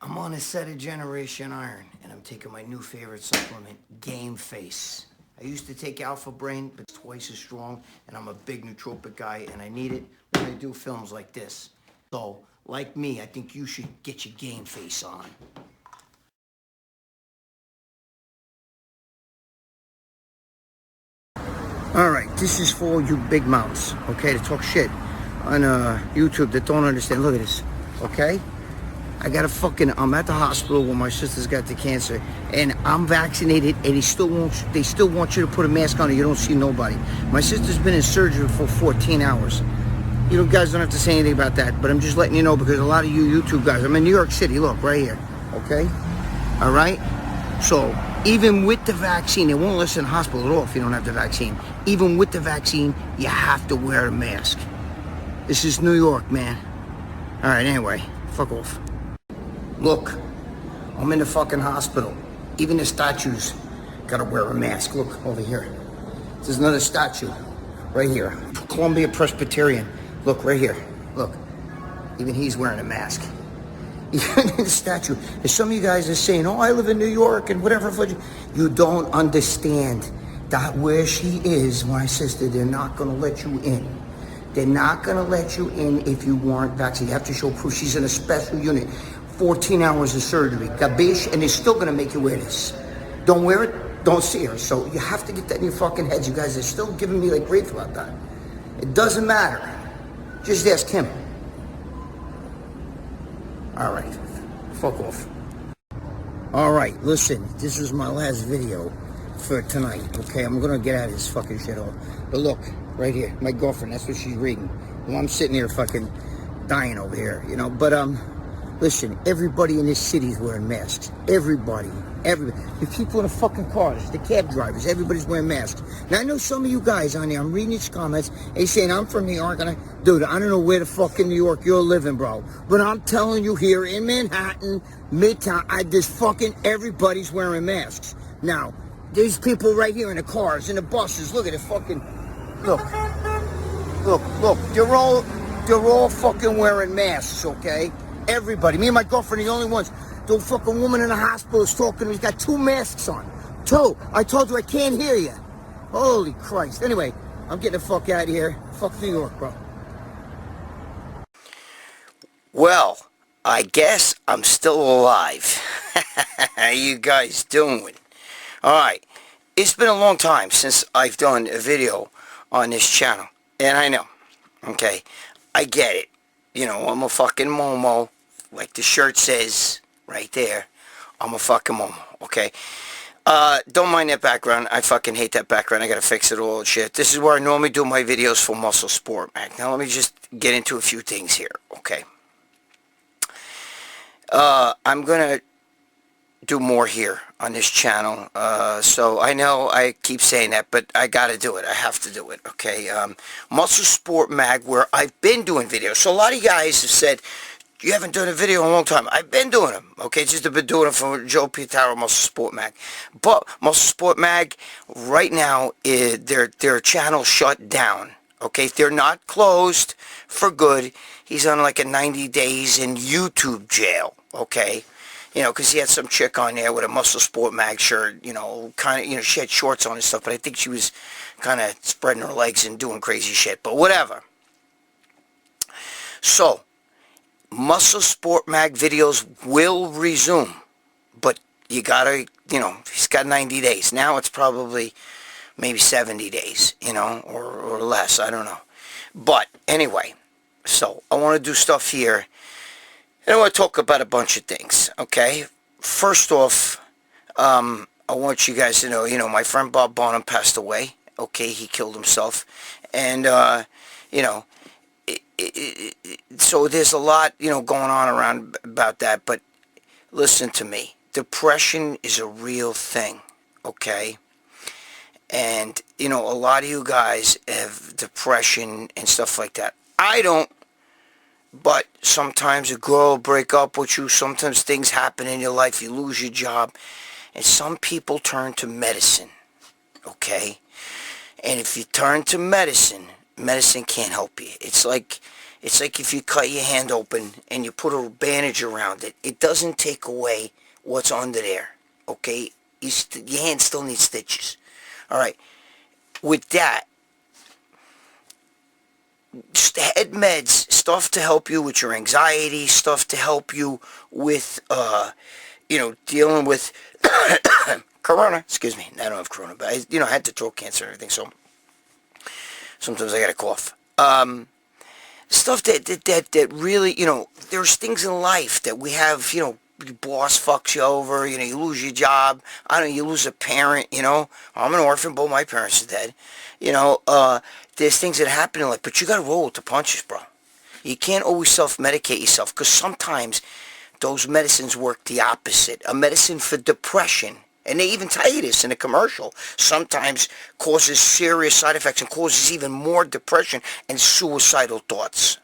I'm on a set of Generation Iron, and I'm taking my new favorite supplement, Game Face. I used to take Alpha Brain, but it's twice as strong, and I'm a big nootropic guy, and I need it when I do films like this. So, like me, I think you should get your Game Face on. Alright, this is for all you big mouths, okay, to talk shit on YouTube that don't understand. Look at this, okay? I'm at the hospital where my sister's got the cancer, and I'm vaccinated, and they still want you to put a mask on, and you don't see nobody. My sister's been in surgery for 14 hours. You guys don't have to say anything about that, but I'm just letting you know because a lot of you YouTube guys, I'm in New York City, look, right here, okay? All right? So, even with the vaccine, they won't listen to the hospital at all if you don't have the vaccine. Even with the vaccine, you have to wear a mask. This is New York, man. All right, anyway, fuck off. Look, I'm in the fucking hospital. Even the statues gotta wear a mask. Look, over here. There's another statue. Right here. Columbia Presbyterian. Look, right here. Look. Even he's wearing a mask. Even in the statue. And some of you guys are saying, oh, I live in New York and whatever. You don't understand that where she is, my sister, they're not gonna let you in. They're not gonna let you in if you weren't vaccinated. You have to show proof. She's in a special unit. 14 hours of surgery, gabish, and they're still gonna make you wear this. Don't wear it, don't see her. So you have to get that in your fucking heads. You guys are still giving me like grief about that. It doesn't matter. Just ask him. All right, fuck off. All right, listen, this is my last video for tonight, okay? I'm gonna get out of this fucking shit off. But look, right here, my girlfriend, that's what she's reading. Well, I'm sitting here fucking dying over here, you know, but listen, everybody in this city is wearing masks. Everybody. The people in the fucking cars, the cab drivers, everybody's wearing masks. Now, I know some of you guys on there, I'm reading these comments, they saying, I'm from New York, and dude, I don't know where the fuck in New York you're living, bro. But I'm telling you here in Manhattan, Midtown, everybody's wearing masks. Now, these people right here in the cars, in the buses, look at it fucking, look, they're all fucking wearing masks, okay? Everybody. Me and my girlfriend are the only ones. The fucking woman in the hospital is talking to me. He's got 2 masks on. 2. I told you I can't hear you. Holy Christ. Anyway, I'm getting the fuck out of here. Fuck New York, bro. Well, I guess I'm still alive. How you guys doing? Alright. It's been a long time since I've done a video on this channel. And I know. Okay. I get it. You know, I'm a fucking Momo, like the shirt says right there. I'm a fucking Momo, okay? Don't mind that background. I fucking hate that background. I gotta fix it all and shit. This is where I normally do my videos for Muscle Sport Mag. Now let me just get into a few things here, okay? I'm gonna do more here on this channel. So I know I keep saying that, but I gotta do it. I have to do it, okay? Muscle Sport Mag, where I've been doing videos. So a lot of you guys have said, you haven't done a video in a long time. I've been doing them, okay? Just I've been doing them for Joe Pietaro, Muscle Sport Mag. But Muscle Sport Mag, right now, their channel shut down, okay? They're not closed for good. He's on like a 90 days in YouTube jail, okay? You know, because he had some chick on there with a Muscle Sport Mag shirt, you know, kind of, you know, she had shorts on and stuff, but I think she was kind of spreading her legs and doing crazy shit, but whatever. So, Muscle Sport Mag videos will resume, but you gotta, you know, he's got 90 days. Now it's probably maybe 70 days, you know, or less, I don't know. But, anyway, so, I want to do stuff here. And I want to talk about a bunch of things, okay? First off, I want you guys to know, you know, my friend Bob Bonham passed away, okay? He killed himself. And, you know, so there's a lot, you know, going on around about that. But listen to me. Depression is a real thing, okay? And, you know, a lot of you guys have depression and stuff like that. I don't. But sometimes a girl will break up with you. Sometimes things happen in your life. You lose your job. And some people turn to medicine. Okay? And if you turn to medicine, medicine can't help you. It's like It's like if you cut your hand open and you put a bandage around it. It doesn't take away what's under there, okay? Your hand still needs stitches. All right. With that, just head meds, stuff to help you with your anxiety, stuff to help you with, dealing with corona. Excuse me, I don't have corona, but I had the throat cancer and everything, so sometimes I got a cough. Stuff that really, there's things in life that we have, your boss fucks you over, you lose your job, you lose a parent, I'm an orphan, both my parents are dead, there's things that happen in life, but you gotta roll with the punches, bro. You can't always self-medicate yourself, because sometimes those medicines work the opposite. A medicine for depression, and they even tell you this in a commercial, sometimes causes serious side effects and causes even more depression and suicidal thoughts.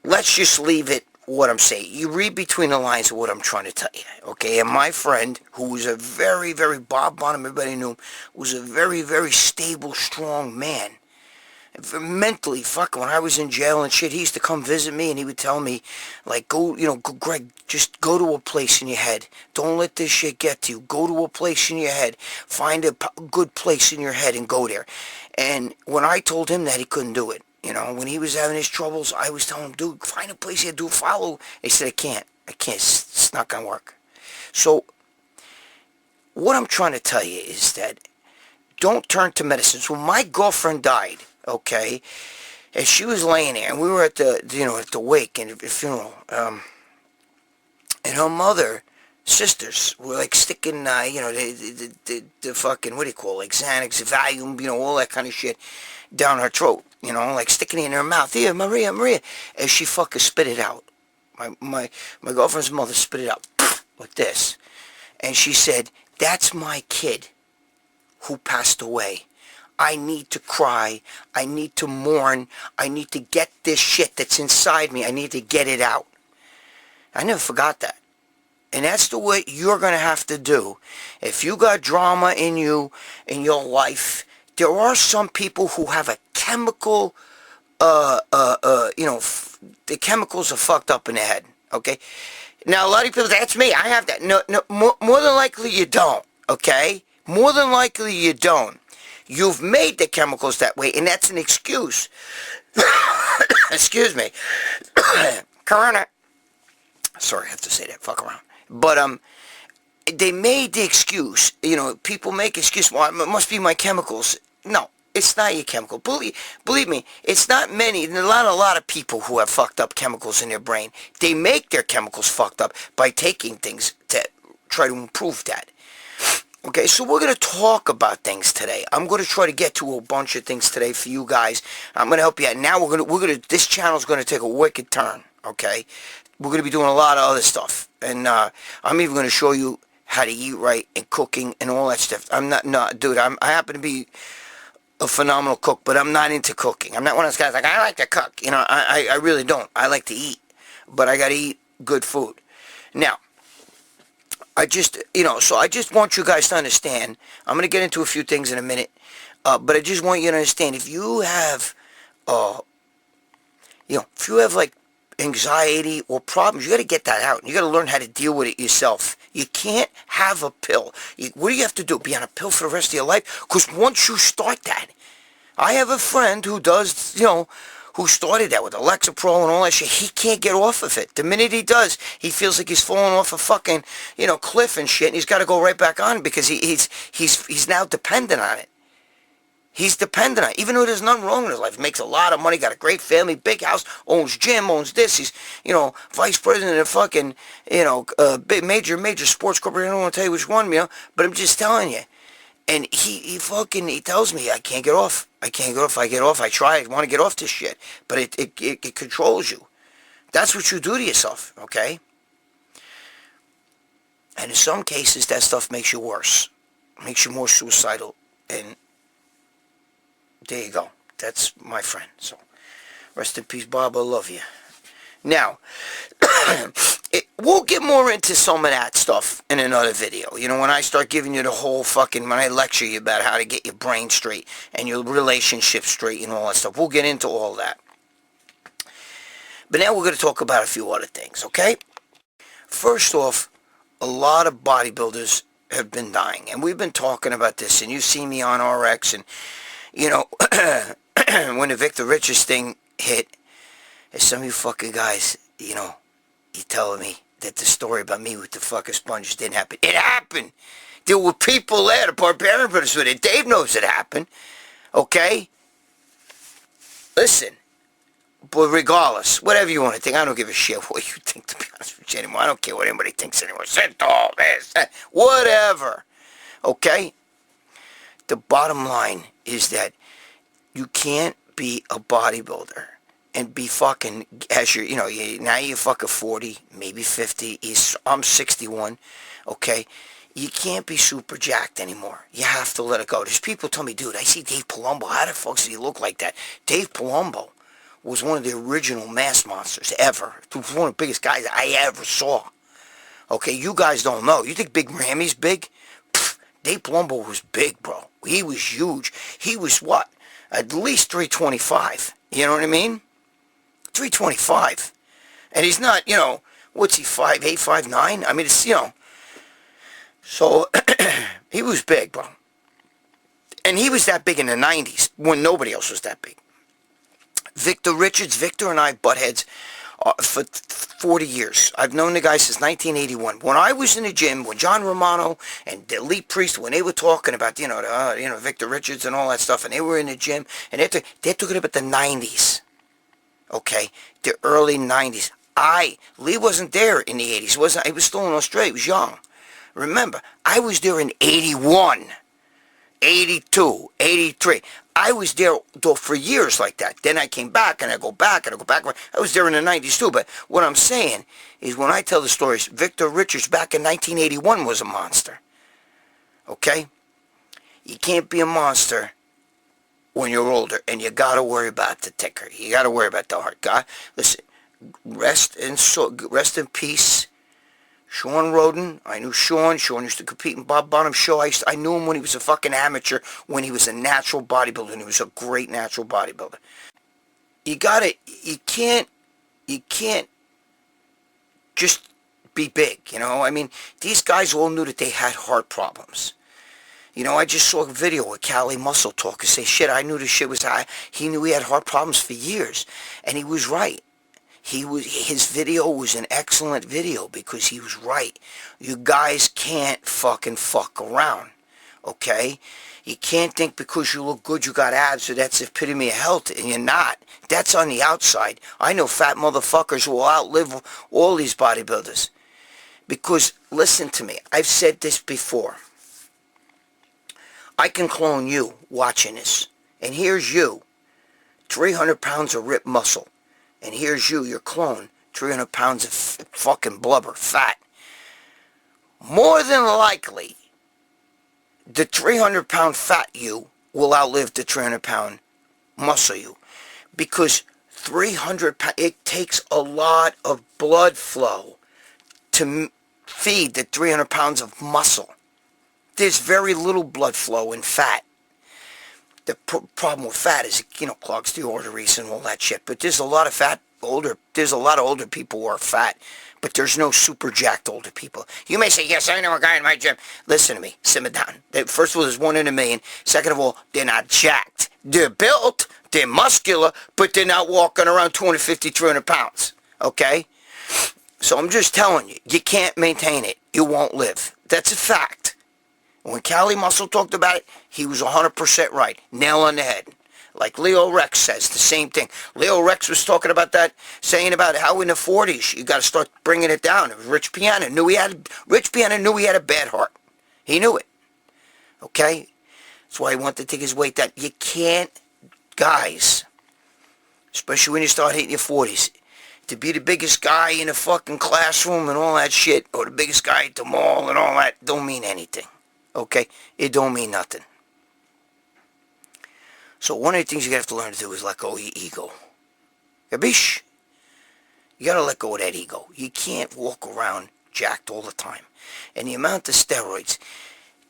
Let's just leave it what I'm saying. You read between the lines of what I'm trying to tell you, okay? And my friend, who was a very, very, Bob Bonham, everybody knew him, was a very, very stable, strong man. Mentally, when I was in jail and shit, he used to come visit me and he would tell me, like, go, Greg, just go to a place in your head. Don't let this shit get to you. Go to a place in your head. Find a good place in your head and go there. And when I told him that, he couldn't do it. When he was having his troubles, I was telling him, dude, find a place here, follow. He said, I can't, it's not going to work. So, what I'm trying to tell you is that don't turn to medicines. When my girlfriend died, okay, and she was laying there, and we were at the, at the wake and the funeral, and her mother, sisters, were like sticking, the fucking, what do you call it, like Xanax, Valium, all that kind of shit down her throat, like sticking it in her mouth. Here, Maria, and she fucking spit it out. My girlfriend's mother spit it out, like this, and she said, that's my kid who passed away. I need to cry. I need to mourn. I need to get this shit that's inside me. I need to get it out. I never forgot that. And that's the way you're going to have to do. If you got drama in you, in your life, there are some people who have a chemical, the chemicals are fucked up in the head, okay? Now, a lot of people, that's me. I have that. No, more than likely you don't, okay? More than likely you don't. You've made the chemicals that way, and that's an excuse. Excuse me. Corona. Sorry, I have to say that. Fuck around. But, they made the excuse. People make excuse. Well, it must be my chemicals. No, it's not your chemical. Believe me, it's not many. A lot of people who have fucked up chemicals in their brain. They make their chemicals fucked up by taking things to try to improve that. Okay, so we're going to talk about things today. I'm going to try to get to a bunch of things today for you guys. I'm going to help you out. Now this channel's going to take a wicked turn, okay? We're going to be doing a lot of other stuff. And I'm even going to show you how to eat right and cooking and all that stuff. Dude, I happen to be a phenomenal cook, but I'm not into cooking. I'm not one of those guys like, I like to cook. I really don't. I like to eat, but I got to eat good food. Now, so I just want you guys to understand, I'm going to get into a few things in a minute, but I just want you to understand, if you have, like, anxiety or problems, you got to get that out. You got to learn how to deal with it yourself. You can't have a pill. What do you have to do? Be on a pill for the rest of your life? Because once you start that, I have a friend who does, who started that with Lexapro and all that shit. He can't get off of it. The minute he does, he feels like he's falling off a fucking, cliff and shit, and he's got to go right back on because he's now dependent on it. He's dependent on it, even though there's nothing wrong in his life. He makes a lot of money, got a great family, big house, owns gym, owns this. He's, vice president of fucking, big major sports corporation. I don't want to tell you which one, but I'm just telling you. And he tells me, I can't get off. I can't get off. I get off. I try. I want to get off this shit. But it controls you. That's what you do to yourself, okay? And in some cases, that stuff makes you worse. Makes you more suicidal. And there you go. That's my friend. So, rest in peace, Bob. I love you. Now, We'll get more into some of that stuff in another video. You know, when I start giving you the whole fucking, when I lecture you about how to get your brain straight and your relationship straight and all that stuff, we'll get into all that. But now we're going to talk about a few other things, okay? First off, a lot of bodybuilders have been dying, and we've been talking about this, and you see me on RX, and, you know, when the Victor Richards thing hit, some of you fucking guys, you know, you telling me that the story about me with the fucking sponges didn't happen. It happened. There were people there, the Barbarian Brothers with it. Dave knows it happened. Okay? Listen. But regardless, whatever you want to think, I don't give a shit what you think, to be honest with you anymore. I don't care what anybody thinks anymore. Sent all this, whatever. Okay? The bottom line is that you can't be a bodybuilder and be fucking, as you're, you know, now you're fucking 40, maybe 50. I'm 61, okay? You can't be super jacked anymore. You have to let it go. There's people tell me, dude, I see Dave Palumbo. How the fuck does he look like that? Dave Palumbo was one of the original mass monsters ever. He was one of the biggest guys I ever saw. Okay, you guys don't know. You think Big Rammy's big? Pfft, Dave Palumbo was big, bro. He was huge. He was what? At least 325. You know what I mean? 325. And he's not, you know, what's he, 5'8", 5'9"? I mean, it's, you know. So, he was big, bro. And he was that big in the 90s when nobody else was that big. Victor Richards, Victor and I butt heads for 40 years. I've known the guy since 1981. When I was in the gym, when John Romano and the Elite Priest, when they were talking about, you know, Victor Richards and all that stuff, and they were in the gym, and they're talking about the 90s. Okay, the early 90s. Lee wasn't there in the 80s. He was still in Australia. He was young. Remember, I was there in 81, 82, 83. I was there for years like that. Then I came back, and I go back, and I go back. I was there in the 90s too. But what I'm saying is when I tell the stories, Victor Richards back in 1981 was a monster. Okay? You can't be a monster when you're older, and you got to worry about the ticker. You got to worry about the heart. God, listen, rest in peace. Sean Roden, I knew Sean. Sean used to compete in Bob Bonham's show. I knew him when he was a fucking amateur, when he was a natural bodybuilder, and he was a great natural bodybuilder. You can't just be big, you know? I mean, these guys all knew that they had heart problems. You know, I just saw a video with Cali Muscle Talk and say, shit, I knew this shit was high. He knew he had heart problems for years, and he was right. His video was an excellent video because he was right. You guys can't fucking fuck around, okay? You can't think because you look good you got abs, so that's the epitome of health, and you're not. That's on the outside. I know fat motherfuckers who will outlive all these bodybuilders. Because, listen to me, I've said this before. I can clone you watching this, and here's you, 300 pounds of ripped muscle. And here's you, your clone, 300 pounds of fucking blubber, fat. More than likely, the 300-pound fat you will outlive the 300-pound muscle you. Because 300 pounds, it takes a lot of blood flow to feed the 300 pounds of muscle. There's very little blood flow in fat. The problem with fat is, you know, clogs the arteries and all that shit. But there's a lot of there's a lot of older people who are fat, but there's no super jacked older people. You may say, yes, I know a guy in my gym. Listen to me, simmer down. First of all, there's 1 in a million. Second of all, they're not jacked. They're built, they're muscular, but they're not walking around 250, 300 pounds. Okay? So I'm just telling you, you can't maintain it. You won't live. That's a fact. When Cali Muscle talked about it, he was 100% right. Nail on the head. Like Leo Rex says, the same thing. Leo Rex was talking about that, saying about how in the 40s you got to start bringing it down. Rich Piana knew he had a bad heart. He knew it. Okay? That's why he wanted to take his weight down. You can't, guys, especially when you start hitting your 40s, to be the biggest guy in the fucking classroom and all that shit, or the biggest guy at the mall and all that, don't mean anything. Okay? It don't mean nothing. So one of the things you have to learn to do is let go of your ego. Yabish. You gotta let go of that ego. You can't walk around jacked all the time. And the amount of steroids.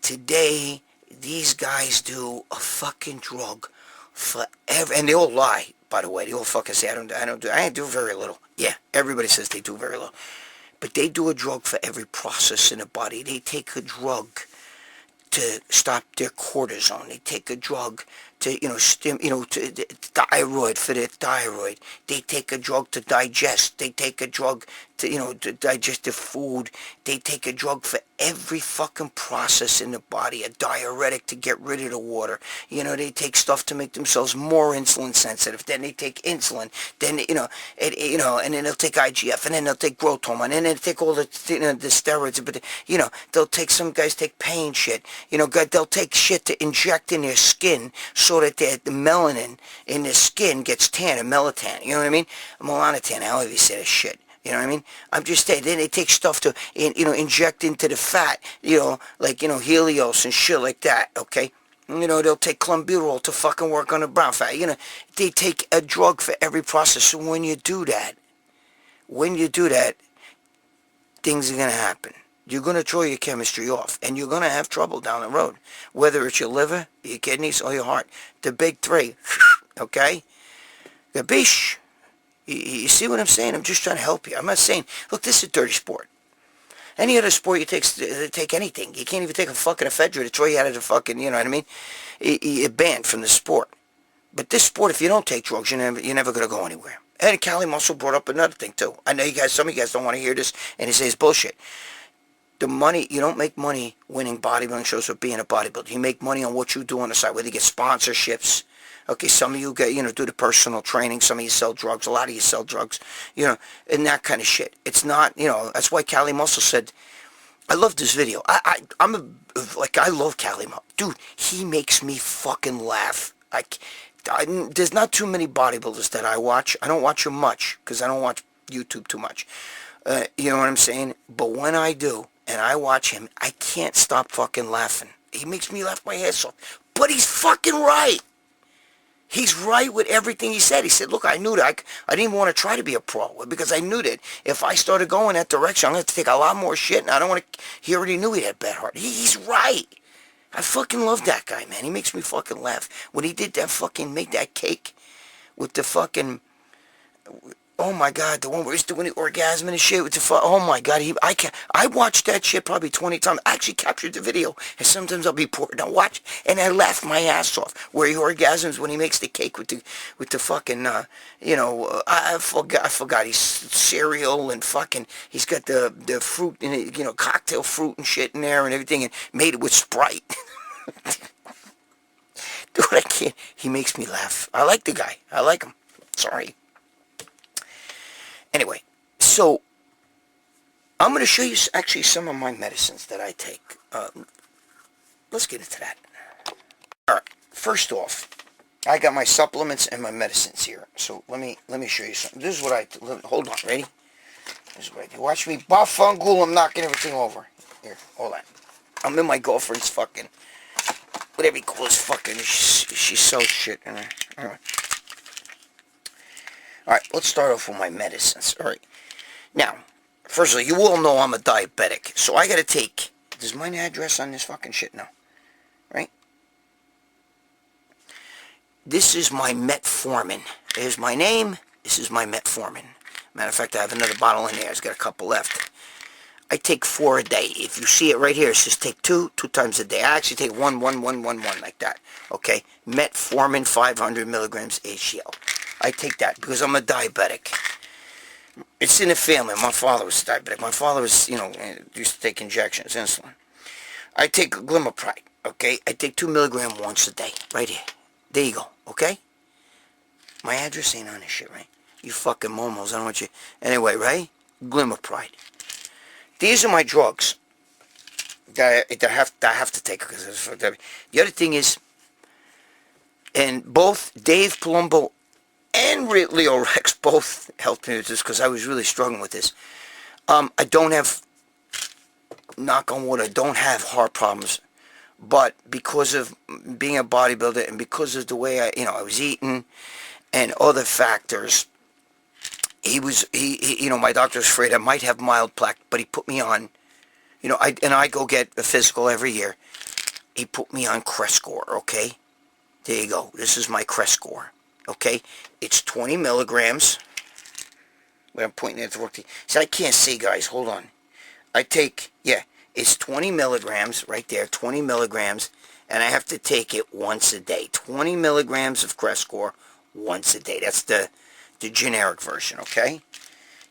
Today, these guys do a fucking drug for every, and they all lie, by the way. They all fucking say, I do very little. Yeah, everybody says they do very little. But they do a drug for every process in the body. They take a drug to stop their cortisone. They take a drug to, to thyroid for their thyroid. They take a drug to digest. They take a drug to, to digest the food. They take a drug for every fucking process in the body. A diuretic to get rid of the water. They take stuff to make themselves more insulin sensitive. Then they take insulin. Then, and then they'll take IGF. And then they'll take growth hormone. And then they'll take all the steroids. But, they'll take, some guys take pain shit. They'll take shit to inject in their skin so that the melanin in their skin gets tan, and melatonin. You know what I mean? Melanotan, however you say that shit. You know what I mean? I'm just saying, then they take stuff to, inject into the fat, like, Helios and shit like that, okay? They'll take clenbuterol to fucking work on the brown fat. They take a drug for every process. So when you do that, things are going to happen. You're going to throw your chemistry off, and you're going to have trouble down the road, whether it's your liver, your kidneys, or your heart. The big three, okay? Gabish. You see what I'm saying? I'm just trying to help you. I'm not saying, look, this is a dirty sport. Any other sport, you take anything. You can't even take a fucking ephedra to throw you out of the fucking, you know what I mean? You're banned from the sport. But this sport, if you don't take drugs, you're never going to go anywhere. And Cali Muscle brought up another thing, too. I know some of you guys don't want to hear this, and he says bullshit. The money, you don't make money winning bodybuilding shows or being a bodybuilder. You make money on what you do on the side, whether you get sponsorships. Okay, some of you get, do the personal training. Some of you sell drugs. A lot of you sell drugs, and that kind of shit. It's not, that's why Cali Muscle said, I love this video. I love Cali Muscle. Dude, he makes me fucking laugh. There's not too many bodybuilders that I watch. I don't watch them much because I don't watch YouTube too much. You know what I'm saying? But when I do, and I watch him, I can't stop fucking laughing. He makes me laugh my ass off. But he's fucking right. He's right with everything he said. He said, look, I knew that. I didn't even want to try to be a pro because I knew that if I started going that direction, I'm going to have to take a lot more shit, and I don't want to... He already knew he had bad heart. He's right. I fucking love that guy, man. He makes me fucking laugh. When he did that fucking... Make that cake with the fucking... Oh my God, the one where he's doing the orgasm and shit with the oh my God, I watched that shit probably 20 times. I actually captured the video, and sometimes I'll be bored and I'll watch, and I laugh my ass off. Where he orgasms when he makes the cake with the fucking, I forgot he's cereal and fucking, he's got the fruit in it, cocktail fruit and shit in there and everything, and made it with Sprite. Dude, I can't. He makes me laugh. I like the guy. I like him. Sorry. Anyway, so I'm going to show you actually some of my medicines that I take. Let's get into that. All right, first off, I got my supplements and my medicines here. So let me show you something. This is what hold on, ready? This is what I do. Watch me buff ungle. I'm knocking everything over. Here, hold on. I'm in my girlfriend's fucking, whatever you call this fucking, she sells shit in her. All right. Alright, let's start off with my medicines. Alright. Now, first of all, you all know I'm a diabetic. So I gotta take... Does mine address on this fucking shit now? Right? This is my metformin. There's my name. This is my metformin. Matter of fact, I have another bottle in there. I've got a couple left. I take 4 a day. If you see it right here, it says take 2 times a day. I actually take 1, like that. Okay? Metformin, 500 milligrams HCl. I take that because I'm a diabetic. It's in the family. My father was diabetic. My father was, used to take injections, insulin. I take glimepiride, okay? I take 2 milligrams once a day, right here. There you go, okay? My address ain't on this shit, right? You fucking momos, I don't want you... Anyway, right? Glimepiride. These are my drugs that I have to take because it's for the other thing is, and both Dave Palumbo and Leo Rex both helped me with this because I was really struggling with this. I don't have, knock on wood, I don't have heart problems, but because of being a bodybuilder and because of the way I was eating and other factors, he my doctor was afraid I might have mild plaque, but he put me on, I go get a physical every year. He put me on Crestor, okay? There you go. This is my Crestor, okay? It's 20 milligrams. Wait, I'm pointing at the work. See, I can't see, guys. Hold on. It's 20 milligrams right there, 20 milligrams, and I have to take it once a day. 20 milligrams of Crestor once a day. That's the generic version, okay?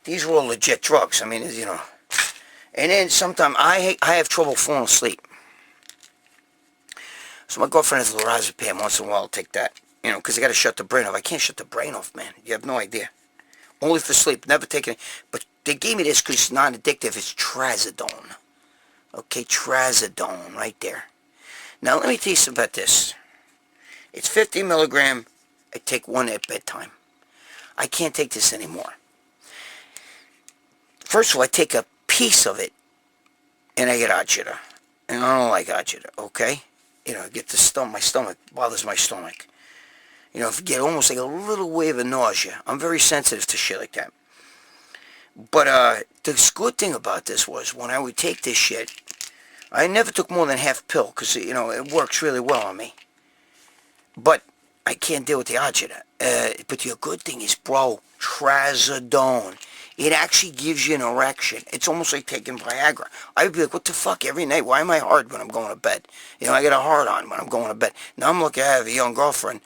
These are all legit drugs. I mean, And then sometimes I have trouble falling asleep. So my girlfriend has lorazepam. Once in a while I'll take that. Because I got to shut the brain off. I can't shut the brain off, man. You have no idea. Only for sleep. Never taken it. But they gave me this because it's non-addictive. It's trazodone. Okay, trazodone right there. Now let me tell you something about this. It's 50 milligram. I take one at bedtime. I can't take this anymore. First of all, I take a piece of it and I get agita. And I don't like agita, okay? I get my stomach bothers my stomach. If you get almost like a little wave of nausea. I'm very sensitive to shit like that. But the good thing about this was when I would take this shit, I never took more than half pill because, it works really well on me. But I can't deal with the agita. But the good thing is, bro, trazodone. It actually gives you an erection. It's almost like taking Viagra. I'd be like, what the fuck, every night? Why am I hard when I'm going to bed? I get a hard on when I'm going to bed. Now I'm lucky I have a young girlfriend.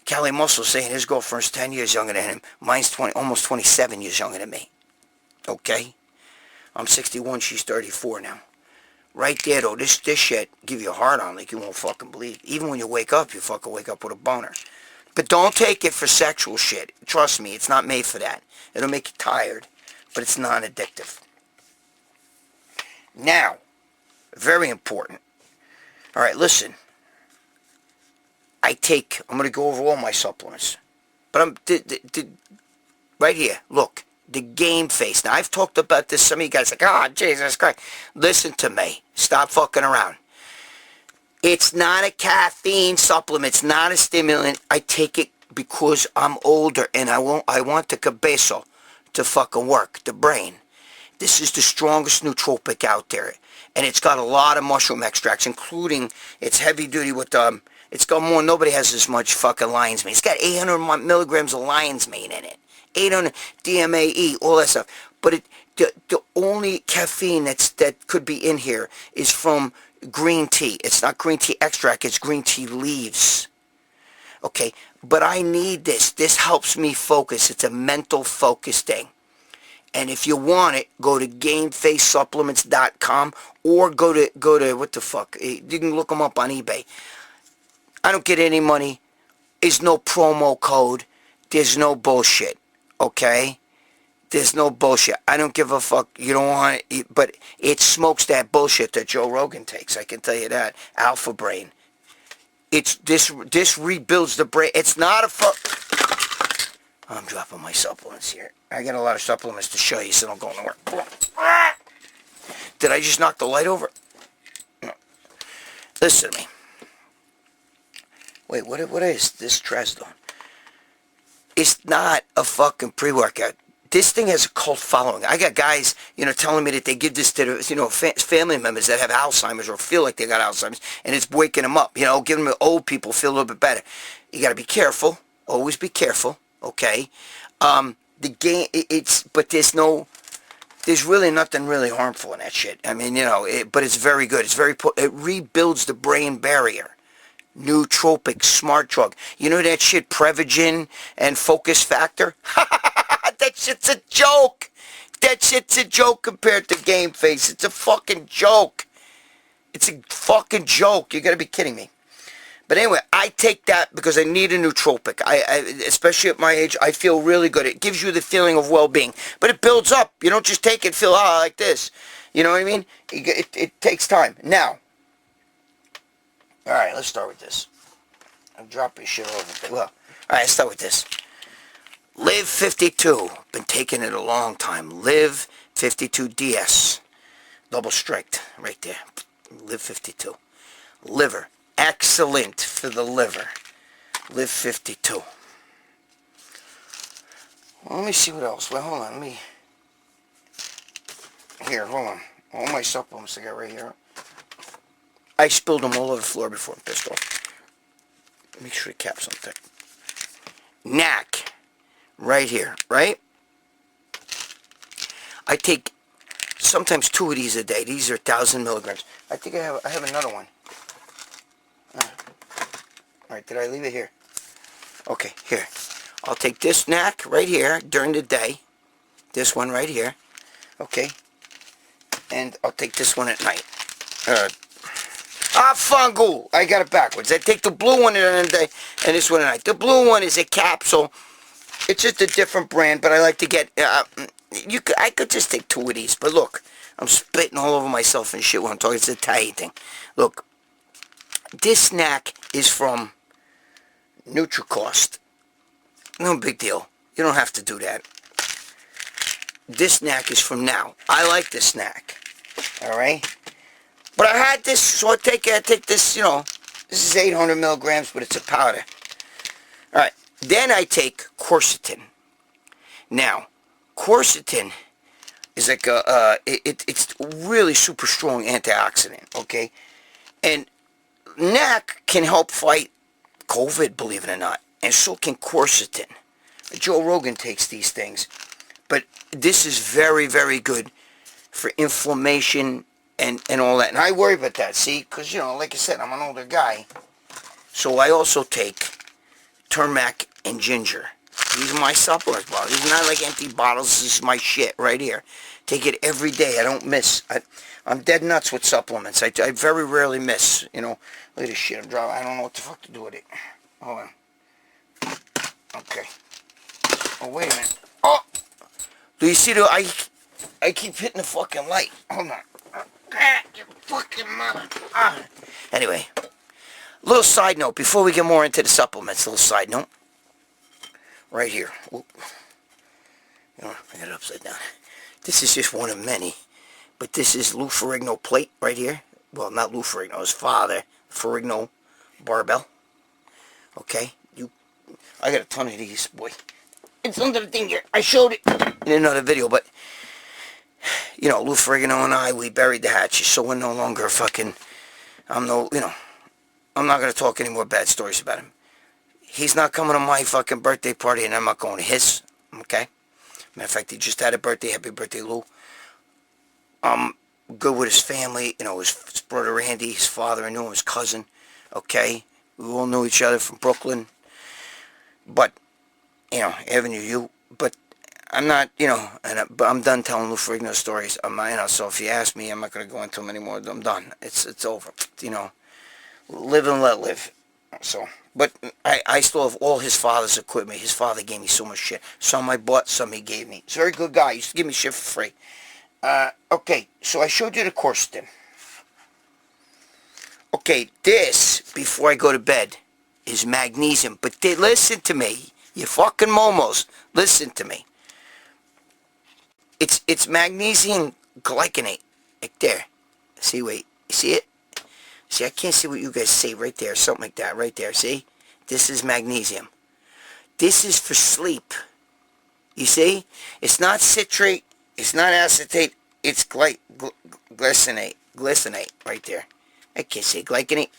Cali Muscle saying his girlfriend's 10 years younger than him. Mine's almost 27 years younger than me. Okay? I'm 61, she's 34 now. Right there, though, this shit give you a hard on like you won't fucking believe. Even when you wake up, you fucking wake up with a boner. But don't take it for sexual shit. Trust me, it's not made for that. It'll make you tired, but it's non-addictive. Now, very important. All right, listen. I'm going to go over all my supplements. But right here, look, the Game Face. Now, I've talked about this. Some of you guys are like, oh, Jesus Christ. Listen to me. Stop fucking around. It's not a caffeine supplement. It's not a stimulant. I take it because I'm older and I want the cabezo to fucking work, the brain. This is the strongest nootropic out there. And it's got a lot of mushroom extracts, including it's heavy duty with, it's got more, nobody has this much fucking lion's mane. It's got 800 milligrams of lion's mane in it. 800 DMAE, all that stuff. But the only caffeine that could be in here is from green tea. It's not green tea extract, it's green tea leaves. Okay, but I need this. This helps me focus. It's a mental focus thing. And if you want it, go to GameFaceSupplements.com or go to what the fuck? You can look them up on eBay. I don't get any money. There's no promo code. There's no bullshit. Okay? There's no bullshit. I don't give a fuck. You don't want it, but it smokes that bullshit that Joe Rogan takes. I can tell you that. Alpha Brain. It's this rebuilds the brain. It's not a fuck. I'm dropping my supplements here. I got a lot of supplements to show you, so don't go nowhere. Did I just knock the light over? No. Listen to me. Wait, what is this trazodone? It's not a fucking pre-workout. This thing has a cult following. I got guys, telling me that they give this to the, family members that have Alzheimer's or feel like they got Alzheimer's, and it's waking them up. Giving them old people feel a little bit better. You got to be careful. Always be careful. Okay. But there's really nothing really harmful in that shit. I mean, but it's very good. It rebuilds the brain barrier. Nootropic, smart drug. You know that shit, Prevagen and Focus Factor? That shit's a joke. That shit's a joke compared to Game Face. It's a fucking joke. It's a fucking joke. You gotta be kidding me. But anyway, I take that because I need a nootropic. I especially at my age, I feel really good. It gives you the feeling of well-being. But it builds up. You don't just take it and feel, like this. You know what I mean? It takes time. Now, all right, let's start with this. I'm dropping shit all over the place. Well, all right, let's start with this. Live 52. Been taking it a long time. Live 52 DS. Double strength right there. Live 52. Liver. Excellent for the liver. Live 52. Well, let me see what else. Well, hold on. Let me... Here, hold on. All my supplements I got right here. I spilled them all over the floor before I'm pissed off. Make sure the cap's on thick. Knack. Right here, right? I take sometimes 2 of these a day. These are 1,000 milligrams. I think I have another one. Alright, did I leave it here? Okay, here. I'll take this knack right here during the day. This one right here. Okay. And I'll take this one at night. Fungal! I got it backwards. I take the blue one during the day and this one at night. The blue one is a capsule. It's just a different brand, but I like to get... I could just take 2 of these, but look, I'm spitting all over myself and shit when I'm talking. It's a Italian thing. Look, this snack is from Nootropic. No big deal. You don't have to do that. This snack is from Now. I like this snack. Alright? But I had this, so I take this, this is 800 milligrams, but it's a powder. Alright. Then I take quercetin. Now, quercetin is like it's really super strong antioxidant, okay? And NAC can help fight COVID, believe it or not. And so can quercetin. Joe Rogan takes these things. But this is very, very good for inflammation and all that. And I worry about that, see? Because, like I said, I'm an older guy. So I also take turmeric and ginger. These are my supplements, bro. These are not like empty bottles. This is my shit right here. Take it every day. I don't miss. I'm dead nuts with supplements. I very rarely miss. Look at this shit I'm dropping. I don't know what the fuck to do with it. Hold on. Okay. Oh, wait a minute. Oh! Do you see I keep hitting the fucking light. Hold on. You fucking mother. Anyway. Little side note. Before we get more into the supplements, little side note. Right here. Oop. I got it upside down. This is just one of many. But this is Lou Ferrigno plate right here. Well, not Lou Ferrigno. His father. Ferrigno barbell. Okay. I got a ton of these, boy. It's under the thing here. I showed it in another video, but... Lou Ferrigno and I, we buried the hatches. So we're no longer fucking... I'm not going to talk any more bad stories about him. He's not coming to my fucking birthday party, and I'm not going to his. Okay? Matter of fact, he just had a birthday. Happy birthday, Lou. I'm good with his family. His brother Randy, his father, I knew him, his cousin. Okay? We all knew each other from Brooklyn. But, Evan knew you. But I'm not, but I'm done telling Lou Ferrigno stories. So if you ask me, I'm not going to go into them anymore. I'm done. It's over. Live and let live. So... But I still have all his father's equipment. His father gave me so much shit. Some I bought, some he gave me. He's a very good guy. He used to give me shit for free. Okay, so I showed you the quercetin. Okay, this, before I go to bed, is magnesium. But listen to me. You fucking momos. Listen to me. It's magnesium glycinate. Like there. See, wait. You see it? See, I can't see what you guys say right there. Something like that right there. See? This is magnesium. This is for sleep. You see? It's not citrate. It's not acetate. It's glycinate. Glycinate right there. I can't say glycinate.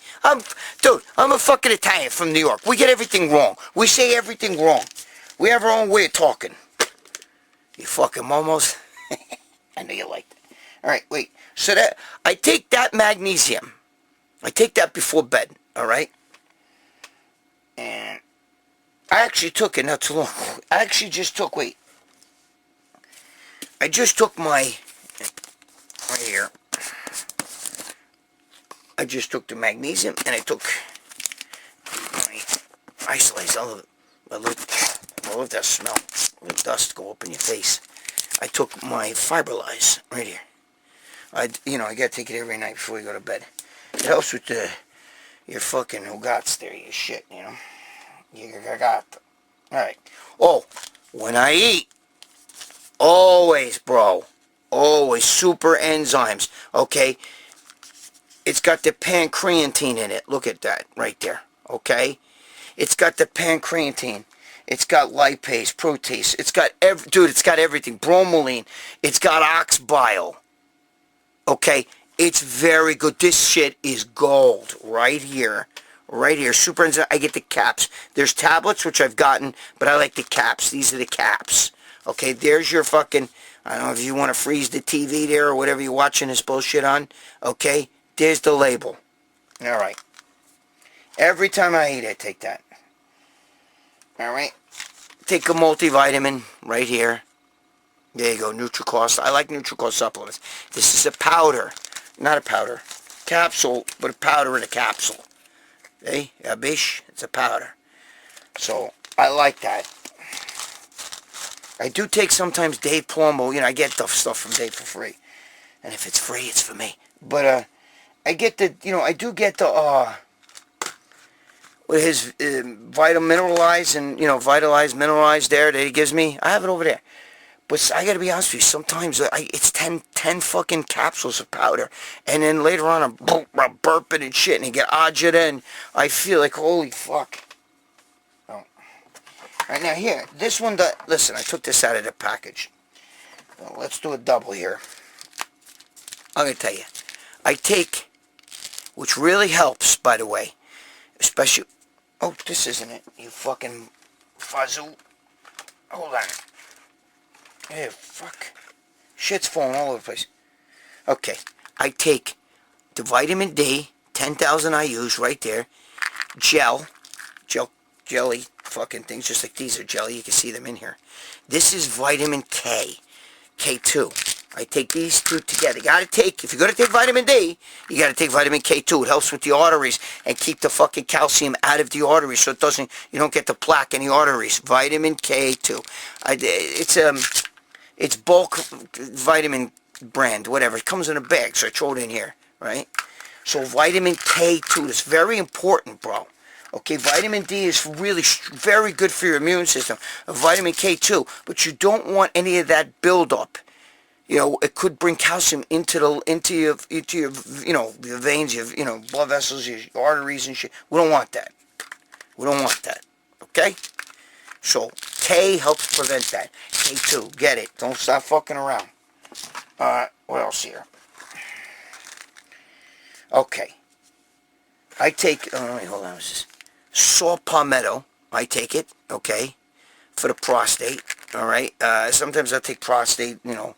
Dude, I'm a fucking Italian from New York. We get everything wrong. We say everything wrong. We have our own way of talking. You fucking momos. I know you like that. Alright, wait. So that I take that magnesium. I take that before bed, alright? And I actually took it not too long. I actually just took, wait. I just took my, right here. I just took the magnesium and I took my isolates. I love that smell. The dust go up in your face. I took my Fibrilize right here. I gotta take it every night before you go to bed. It helps with your fucking ugats there, your shit, You got. Alright. Oh, when I eat, always, bro, always super enzymes, okay? It's got the pancreatine in it. Look at that right there, okay? It's got the pancreatine. It's got lipase, protease. It's got dude, it's got everything. Bromelain. It's got ox bile. Okay, it's very good. This shit is gold right here. Right here. Super enzyme. I get the caps. There's tablets, which I've gotten, but I like the caps. These are the caps. Okay, there's your fucking, I don't know if you want to freeze the TV there or whatever you're watching this bullshit on. Okay, there's the label. All right. Every time I eat, I take that. All right. Take a multivitamin right here. There you go, Nutricost. I like Nutricost supplements. This is a powder. Not a powder. Capsule, but a powder in a capsule. Okay? Yeah, bish. It's a powder. So, I like that. I do take sometimes Dave Palumbo. You know, I get the stuff from Dave for free. And if it's free, it's for me. But, I get the, you know, I do get the, with his Vital Mineralize and, you know, Vitalize, Mineralize there that he gives me. I have it over there. But I gotta be honest with you, sometimes it's 10 fucking capsules of powder. And then later on, I'm burping and shit, and I get agita, and I feel like, holy fuck. Oh. Right now, here, this one, listen, I took this out of the package. Well, let's do a double here. I'm gonna tell you. I take, which really helps, by the way, especially, oh, this isn't it, you fucking fuzzle. Hold on. Hey, fuck. Shit's falling all over the place. Okay. I take the vitamin D, 10,000 IUs right there. Jelly, fucking things, just like these are jelly. You can see them in here. This is vitamin K, K2. I take these two together. You gotta take, if you're gonna take vitamin D, you gotta take vitamin K2. It helps with the arteries and keep the fucking calcium out of the arteries so it doesn't, you don't get the plaque in the arteries. Vitamin K2. It's bulk vitamin brand, whatever. It comes in a bag, so I throw it in here, right? So vitamin K2 is very important, bro. Okay, vitamin D is really very good for your immune system. Vitamin K2, but you don't want any of that buildup. You know, it could bring calcium into your you know, your veins, your, you know, blood vessels, your arteries and shit. We don't want that. We don't want that. Okay? So K helps prevent that. K2, get it. Don't stop fucking around. What else here? Okay. I take, oh, wait, hold on. What's this? Saw palmetto. I take it, okay, for the prostate, all right? Sometimes I take prostate, you know,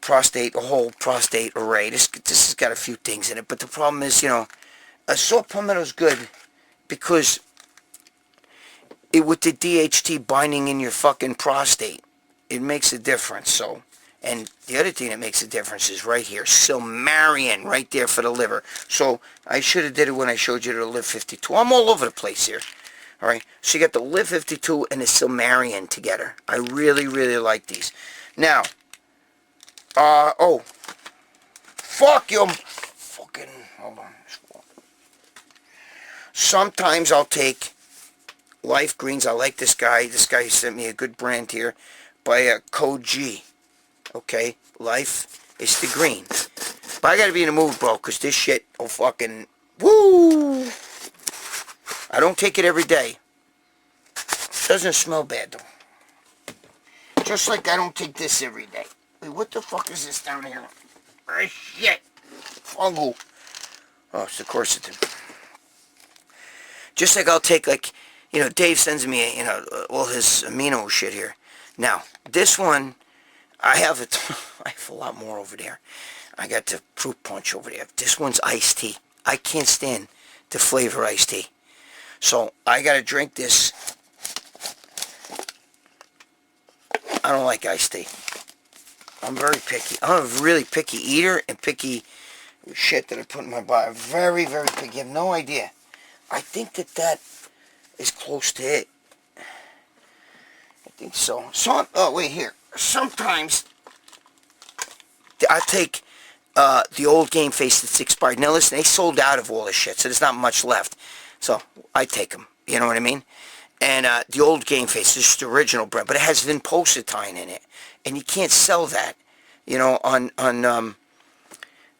a whole prostate array. This has got a few things in it, but the problem is, you know, saw palmetto is good because with the DHT binding in your fucking prostate, it makes a difference. So, and the other thing that makes a difference is right here, Silmarian, right there for the liver. So I should have did it when I showed you the Live 52. I'm all over the place here. All right, so you got the Live 52 and the Silmarian together. I really, really like these. Now, oh, fuck you, fucking, hold on. Sometimes I'll take Life Greens. I like this guy. This guy sent me a good brand here by Code G. Okay, Life is the green. But I gotta be in the mood, bro, because this shit will fucking, woo! I don't take it every day. Doesn't smell bad, though. Just like I don't take this every day. Wait, what the fuck is this down here? Oh, shit. Fungal. Oh, it's the quercetin. Just like I'll take, like, you know, Dave sends me, you know, all his amino shit here. Now, this one, I have a lot more over there. I got the fruit punch over there. This one's iced tea. I can't stand the flavor iced tea. So, I gotta drink this. I don't like iced tea. I'm very picky. I'm a really picky eater and picky shit that I put in my body. Very, very picky. You have no idea. I think that is close to it. I think so. Oh, wait, here. Sometimes I take the old Game Face that's expired. Now, listen, they sold out of all this shit, so there's not much left. So, I take them. You know what I mean? And the old Game Face, this is the original brand, but it has vinpocetine in it. And you can't sell that, you know, on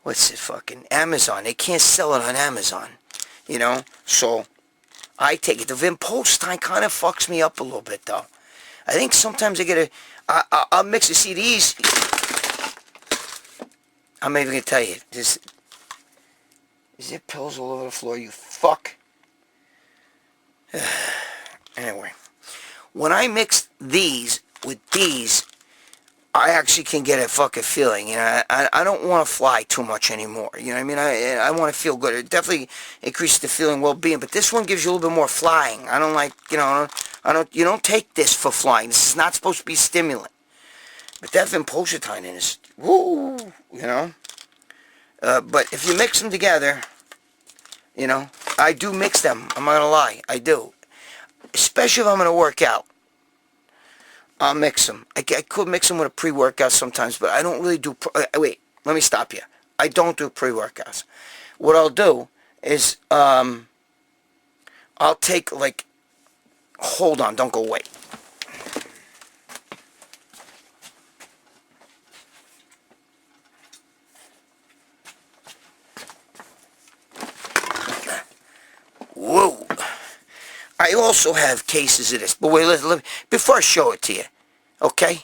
what's it, fucking Amazon. They can't sell it on Amazon, you know. So, I take it. The vinpocetine kind of fucks me up a little bit, though. I think sometimes I get I'll mix the CDs. I'm not even going to tell you. Is there pills all over the floor, you fuck? Anyway. When I mix these with these, I actually can get a fucking feeling. You know, I don't want to fly too much anymore. You know what I mean? I want to feel good. It definitely increases the feeling well-being. But this one gives you a little bit more flying. I don't like, you know, you don't take this for flying. This is not supposed to be stimulant. But that vinpocetine in is, woo, you know. But if you mix them together, you know, I do mix them. I'm not going to lie. I do. Especially if I'm going to work out. I'll mix them. I could mix them with a pre-workout sometimes, but I don't really do... wait, let me stop you. I don't do pre-workouts. What I'll do is, I'll take, like... Hold on, don't go away. Whoa. I also have cases of this. But wait, before I show it to you, okay?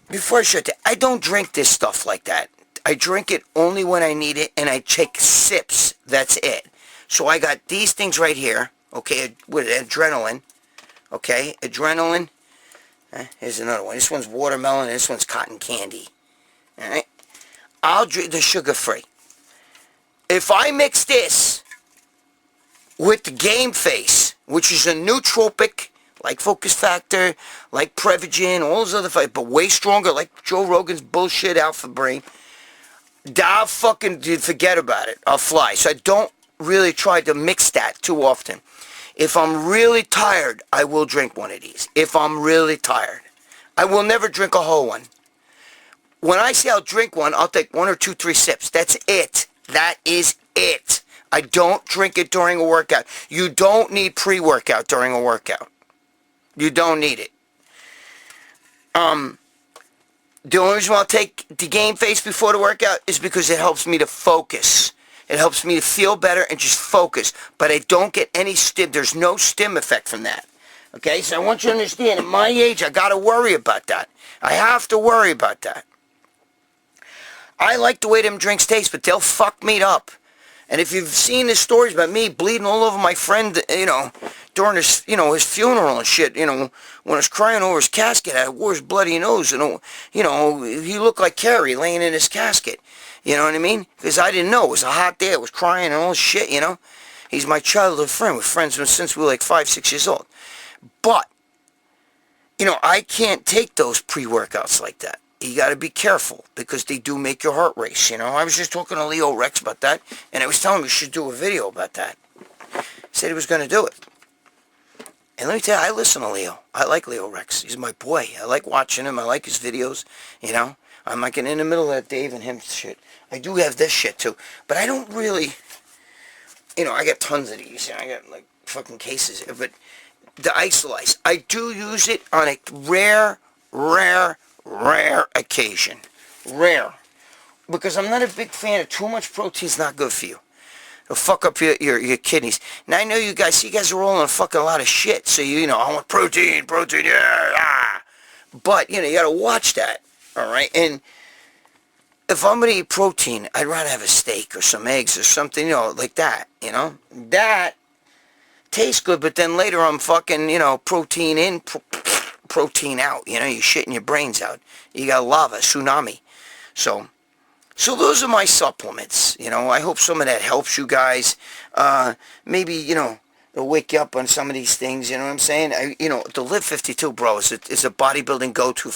Before I show it to you, I don't drink this stuff like that. I drink it only when I need it, and I take sips. That's it. So I got these things right here, okay, with adrenaline, okay? Adrenaline. Here's another one. This one's watermelon, and this one's cotton candy. All right? I'll drink the sugar-free. If I mix this with the Game Face, which is a nootropic, like Focus Factor, like Prevagen, all those other fights, but way stronger, like Joe Rogan's bullshit Alpha Brain, I'll fucking forget about it. I'll fly. So I don't really try to mix that too often. If I'm really tired, I will drink one of these. If I'm really tired. I will never drink a whole one. When I say I'll drink one, I'll take 1 or 2, 3 sips. That's it. That is it. I don't drink it during a workout. You don't need pre-workout during a workout. You don't need it. The only reason I'll take the Game Face before the workout is because it helps me to focus. It helps me to feel better and just focus. But I don't get any stim. There's no stim effect from that. Okay? So I want you to understand, at my age, I got to worry about that. I have to worry about that. I like the way them drinks taste, but they'll fuck me up. And if you've seen the stories about me bleeding all over my friend, you know, during his, you know, his funeral and shit, you know, when I was crying over his casket, I wore his bloody nose, and, you know, he looked like Carrie laying in his casket. You know what I mean? Because I didn't know. It was a hot day. I was crying and all this shit, you know. He's my childhood friend. We're friends since we were like 5, 6 years old. But, you know, I can't take those pre-workouts like that. You got to be careful, because they do make your heart race, you know. I was just talking to Leo Rex about that, and I was telling him we should do a video about that. He said he was going to do it. And let me tell you, I listen to Leo. I like Leo Rex. He's my boy. I like watching him. I like his videos, you know. I'm like in the middle of that Dave and him shit. I do have this shit, too. But I don't really, you know, I got tons of these. You know, I got, like, fucking cases. But the Ice, I do use it on a rare occasion. Rare. Because I'm not a big fan of too much protein. It's not good for you. It'll fuck up your kidneys. Now, I know you guys are all on fucking a lot of shit. So, you know, I want protein, yeah, ah. But, you know, you got to watch that. All right? And if I'm going to eat protein, I'd rather have a steak or some eggs or something, you know, like that. You know? That tastes good, but then later I'm fucking, you know, protein in, protein out. You know, you're shitting your brains out. You got lava, tsunami. So those are my supplements. You know, I hope some of that helps you guys. Maybe, you know, it'll wake you up on some of these things. You know what I'm saying? You know, the Live 52, bro, is a bodybuilding go-to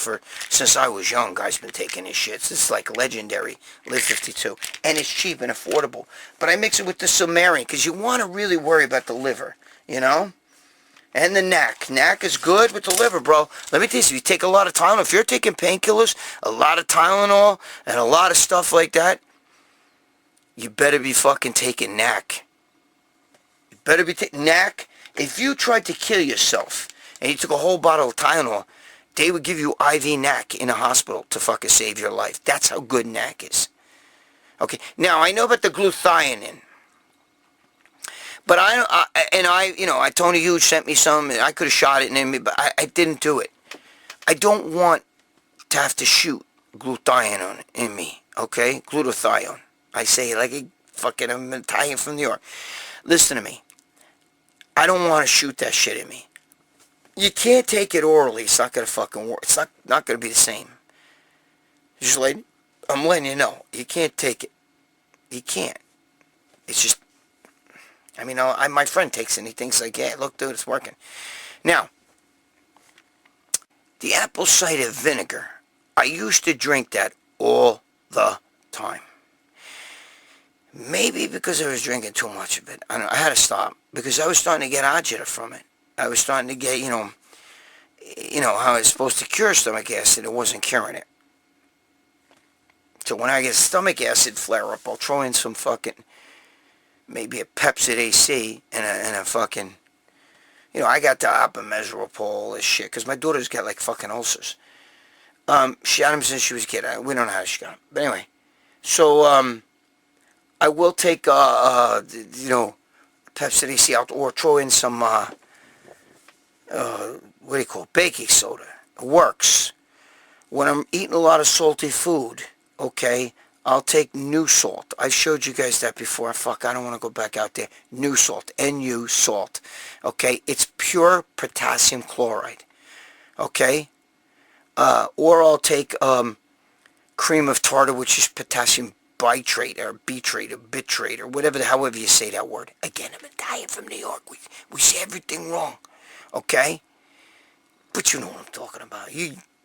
since I was young. Guys been taking this shit. It's like legendary, Live 52. And it's cheap and affordable. But I mix it with the Sumerian, because you want to really worry about the liver, you know? And the NAC. NAC is good with the liver, bro. Let me tell you, if you take a lot of Tylenol, if you're taking painkillers, a lot of Tylenol, and a lot of stuff like that, you better be fucking taking NAC. You better be taking NAC. If you tried to kill yourself, and you took a whole bottle of Tylenol, they would give you IV NAC in a hospital to fucking save your life. That's how good NAC is. Okay, now I know about the glutathione. But Tony Hughes sent me some, and I could have shot it in me, but I didn't do it. I don't want to have to shoot glutathione in me, okay? Glutathione. I say it like I'm Italian from New York. Listen to me. I don't want to shoot that shit in me. You can't take it orally. It's not going to fucking work. It's not going to be the same. Just like, I'm letting you know. You can't take it. You can't. It's just, my friend takes it and he thinks like, yeah, look, dude, it's working. Now, the apple cider vinegar, I used to drink that all the time. Maybe because I was drinking too much of it. I had to stop because I was starting to get agita from it. I was starting to get, how it's supposed to cure stomach acid, it wasn't curing it. So when I get stomach acid flare up, I'll throw in some fucking, maybe a Pepsid AC and a fucking, I got the Opimezrol, all this shit, because my daughter's got like fucking ulcers. She had them since she was a kid. We don't know how she got them. But anyway, so I will take, Pepsid AC out, or throw in some, what do you call it, baking soda. It works. When I'm eating a lot of salty food, okay, I'll take new salt. I showed you guys that before. Fuck, I don't want to go back out there. New salt. NU salt. Okay, it's pure potassium chloride. Okay? Or I'll take cream of tartar, which is potassium bitrate or bitrate or bitrate or however you say that word. Again, I'm Italian from New York. We say everything wrong. Okay? But you know what I'm talking about.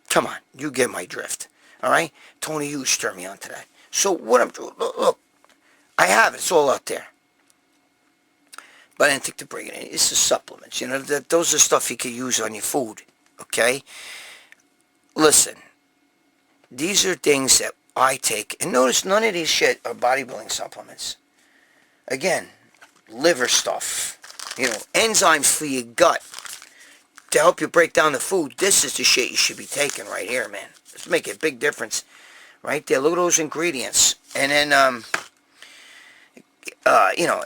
Come on, you get my drift. All right? Tony Hughes turned me on to that. So what I'm doing, look, I have it. It's all out there. But I didn't think to bring it in. It's the supplements. Those are stuff you can use on your food. Okay? Listen, these are things that I take. And notice none of these shit are bodybuilding supplements. Again, liver stuff. Enzymes for your gut to help you break down the food. This is the shit you should be taking right here, man. Let's make a big difference. Right there, look at those ingredients. And then, and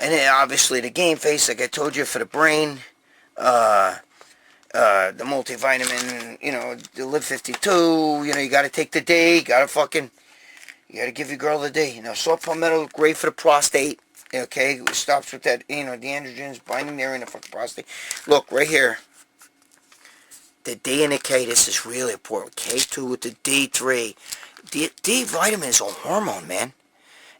then obviously the game face, like I told you, for the brain, the multivitamin, the Live 52, you got to take the D, you got to give your girl the D. Saw palmetto, great for the prostate, okay, it stops with that, the androgens binding there in the fucking prostate. Look, right here, the D and the K, this is really important. K2 with the D3. D vitamin is a hormone, man.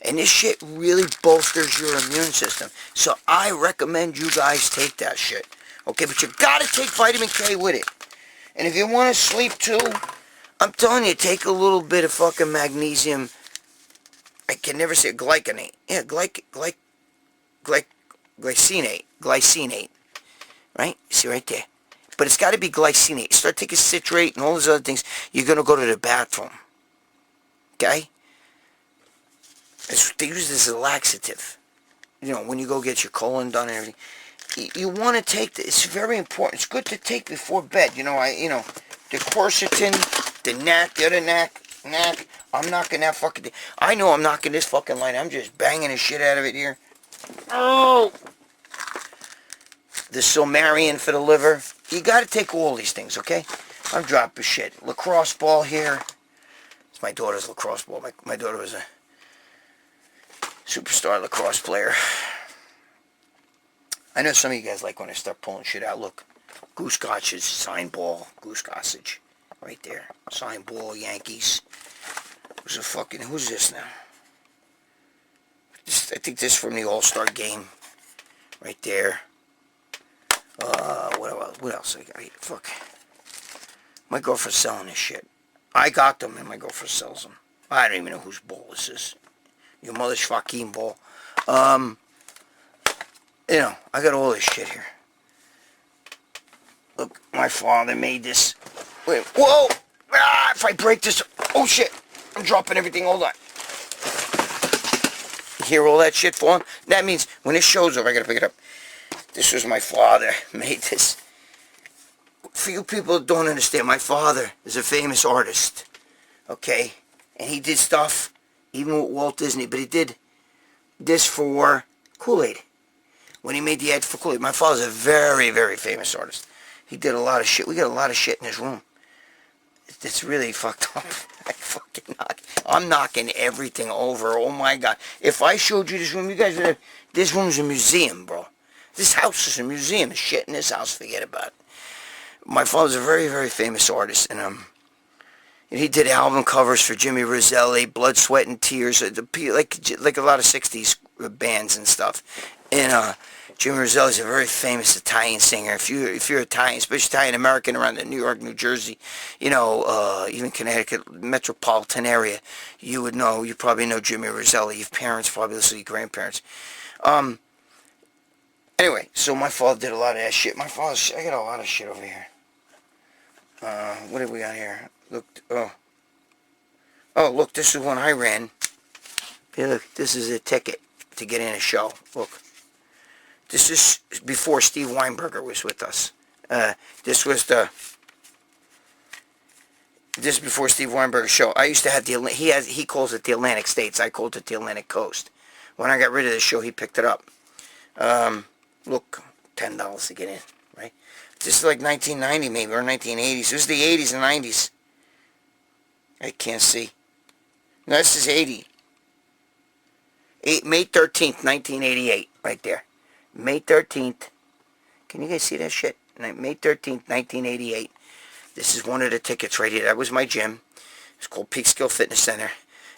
And this shit really bolsters your immune system. So I recommend you guys take that shit. Okay, but you gotta take vitamin K with it. And if you want to sleep too, I'm telling you, take a little bit of fucking magnesium. I can never say glycinate. Yeah, glycinate. Right? See right there. But it's got to be glycinate. Start taking citrate and all those other things, you're going to go to the bathroom. Okay? They use this as a laxative. When you go get your colon done and everything. You want to take this. It's very important. It's good to take before bed. The quercetin, the NAC, the other NAC. I'm knocking that fucking thing. I know I'm knocking this fucking line. I'm just banging the shit out of it here. Oh! The Silmarian for the liver. You got to take all these things, okay? I'm dropping shit. Lacrosse ball here. It's my daughter's lacrosse ball. My daughter was a superstar lacrosse player. I know some of you guys like when I start pulling shit out. Look, Goose Gotch's sign ball. Goose Gossage. Right there. Sign ball, Yankees. Who's this now? I think this is from the All-Star game. Right there. What else I got here? Fuck. My girlfriend's selling this shit. I got them and my girlfriend sells them. I don't even know whose ball this is. Your mother's Joaquin ball. I got all this shit here. Look, my father made this. Wait, whoa! If I break this, oh shit! I'm dropping everything, hold on. You hear all that shit falling? That means when this show's over, I gotta pick it up. This was my father made this. For you people that don't understand, my father is a famous artist. Okay? And he did stuff, even with Walt Disney, but he did this for Kool-Aid. when he made the ad for Cooley. My father's a very, very famous artist. He did a lot of shit. We got a lot of shit in his room. It's really fucked up. I'm knocking everything over. Oh my God. If I showed you this room, you guys would have, this room's a museum, bro. This house is a museum. The shit in this house, forget about it. My father's a very, very famous artist, and he did album covers for Jimmy Rosselli, Blood, Sweat, and Tears, like a lot of 60s bands and stuff. And Jimmy Rosselli's a very famous Italian singer. If you're Italian, especially Italian American around the New York, New Jersey, even Connecticut metropolitan area, you probably know Jimmy Rosselli. Your parents probably listen to your grandparents. Anyway, so my father did a lot of that shit. I got a lot of shit over here. What have we got here? Look, look, this is one I ran. Hey, look, this is a ticket to get in a show. Look. This is before Steve Weinberger was with us. This is before Steve Weinberger's show. I used to have he calls it the Atlantic States. I called it the Atlantic Coast. When I got rid of the show, he picked it up. Look, $10 to get in, right? This is like 1990 maybe, or 1980s. This is the 80s and 90s. I can't see. No, this is 80. May 13th, 1988, right there. May 13th. Can you guys see that shit? May 13th, 1988. This is one of the tickets right here. That was my gym. It's called Peekskill Fitness Center.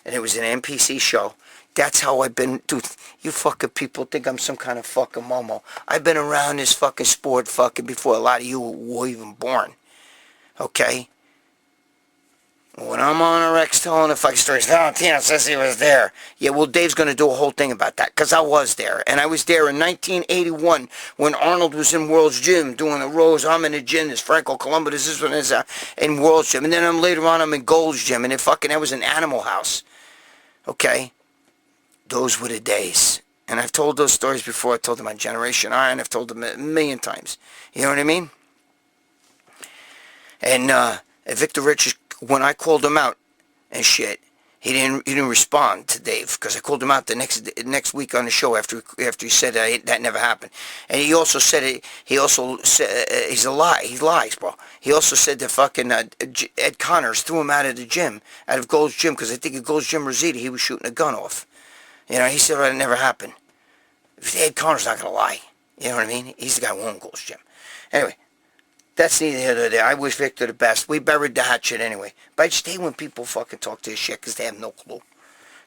And it was an NPC show. That's how I've been. Dude, you fucking people think I'm some kind of fucking momo. I've been around this fucking sport fucking before a lot of you were even born. Okay? When I'm on a Rex telling the fucking stories, Valentino says he was there. Yeah, well, Dave's going to do a whole thing about that, because I was there. And I was there in 1981 when Arnold was in World's Gym doing the rows. I'm in the gym. There's Franco Columbu. This one is in World's Gym. And then later on, I'm in Gold's Gym. And that was an Animal House. Okay? Those were the days. And I've told those stories before. I told them on Generation Iron. I've told them a million times. You know what I mean? And Victor Richards, when I called him out and shit, he didn't respond to Dave, because I called him out the next week on the show after he said that never happened. And he also said he's a lie. He lies, bro. He also said that fucking Ed Connors threw him out of the gym, out of Gold's Gym, because I think at Gold's Gym Rosita he was shooting a gun off. He said that never happened. Ed Connors not gonna lie. You know what I mean? He's the guy who owned Gold's Gym. Anyway. That's neither here nor there. I wish Victor the best. We buried the hatchet anyway. But I just hate when people fucking talk to this shit, because they have no clue.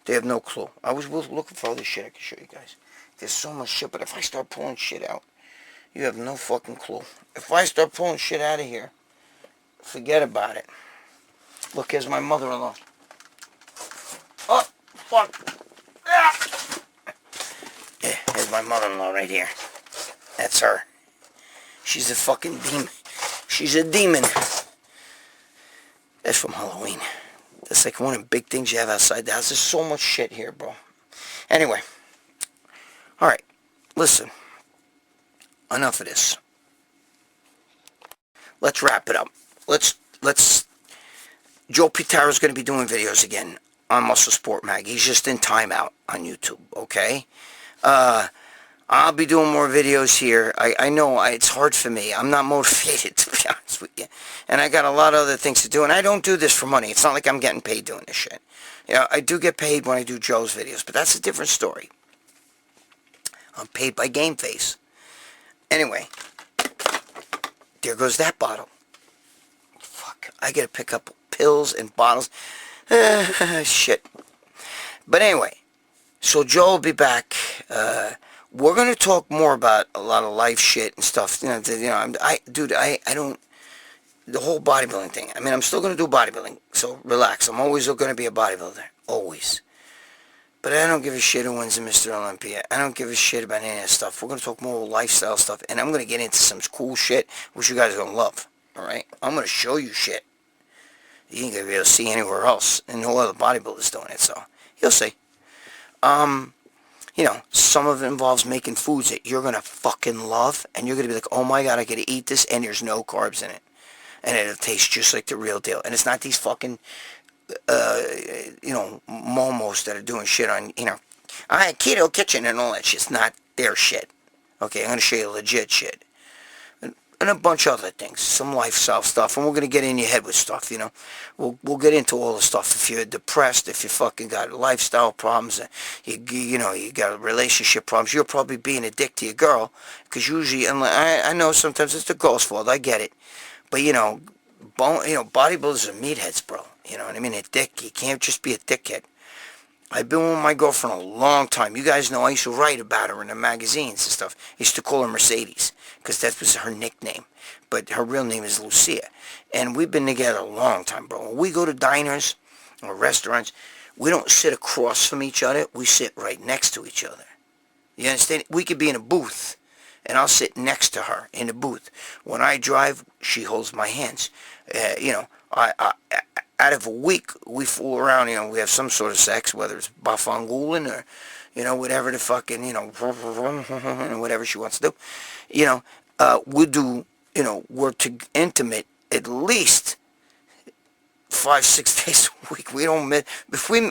They have no clue. I was looking for all this shit I can show you guys. There's so much shit, but if I start pulling shit out, you have no fucking clue. If I start pulling shit out of here, forget about it. Look, here's my mother-in-law. Oh, fuck. Yeah, here's my mother-in-law right here. That's her. She's a fucking demon. She's a demon. That's from Halloween. That's like one of the big things you have outside the house. There's so much shit here, bro. Anyway. Alright. Listen. Enough of this. Let's wrap it up. Let's Joe Pitaro's going to be doing videos again on Muscle Sport Mag. He's just in timeout on YouTube, okay? I'll be doing more videos here. I know it's hard for me. I'm not motivated, to be honest with you. And I got a lot of other things to do. And I don't do this for money. It's not like I'm getting paid doing this shit. I do get paid when I do Joe's videos, but that's a different story. I'm paid by Game Face. Anyway, there goes that bottle. Fuck, I gotta pick up pills and bottles. Shit. But anyway, so Joe will be back. We're going to talk more about a lot of life shit and stuff. I don't, the whole bodybuilding thing. I mean, I'm still going to do bodybuilding, so relax. I'm always going to be a bodybuilder. Always. But I don't give a shit who wins the Mr. Olympia. I don't give a shit about any of that stuff. We're going to talk more lifestyle stuff, and I'm going to get into some cool shit, which you guys are going to love. Alright? I'm going to show you shit you ain't going to be able to see anywhere else, and no other bodybuilders doing it, so you'll see. Some of it involves making foods that you're going to fucking love, and you're going to be like, oh my God, I got to eat this, and there's no carbs in it. And it'll taste just like the real deal. And it's not these fucking, momos that are doing shit on, Keto Kitchen and all that shit's not their shit. Okay, I'm going to show you legit shit. And a bunch of other things, some lifestyle stuff, and we're going to get in your head with stuff, you know. We'll get into all the stuff. If you're depressed, if you fucking got lifestyle problems, you know, you got relationship problems, you're probably being a dick to your girl, because usually, and I know sometimes it's the girl's fault, I get it, but, you know, bodybuilders are meatheads, bro, you know what I mean, a dick, you can't just be a dickhead. I've been with my girlfriend a long time. You guys know I used to write about her in the magazines and stuff. I used to call her Mercedes because that was her nickname. But her real name is Lucia. And we've been together a long time, bro. When we go to diners or restaurants, we don't sit across from each other. We sit right next to each other. You understand? We could be in a booth, and I'll sit next to her in the booth. When I drive, she holds my hands. You know, out of a week, we fool around, you know, we have some sort of sex, whether it's bafangulan or, you know, whatever the fucking, you know, whatever she wants to do. You know, we do, you know, we're intimate at least 5-6 days a week. We don't miss,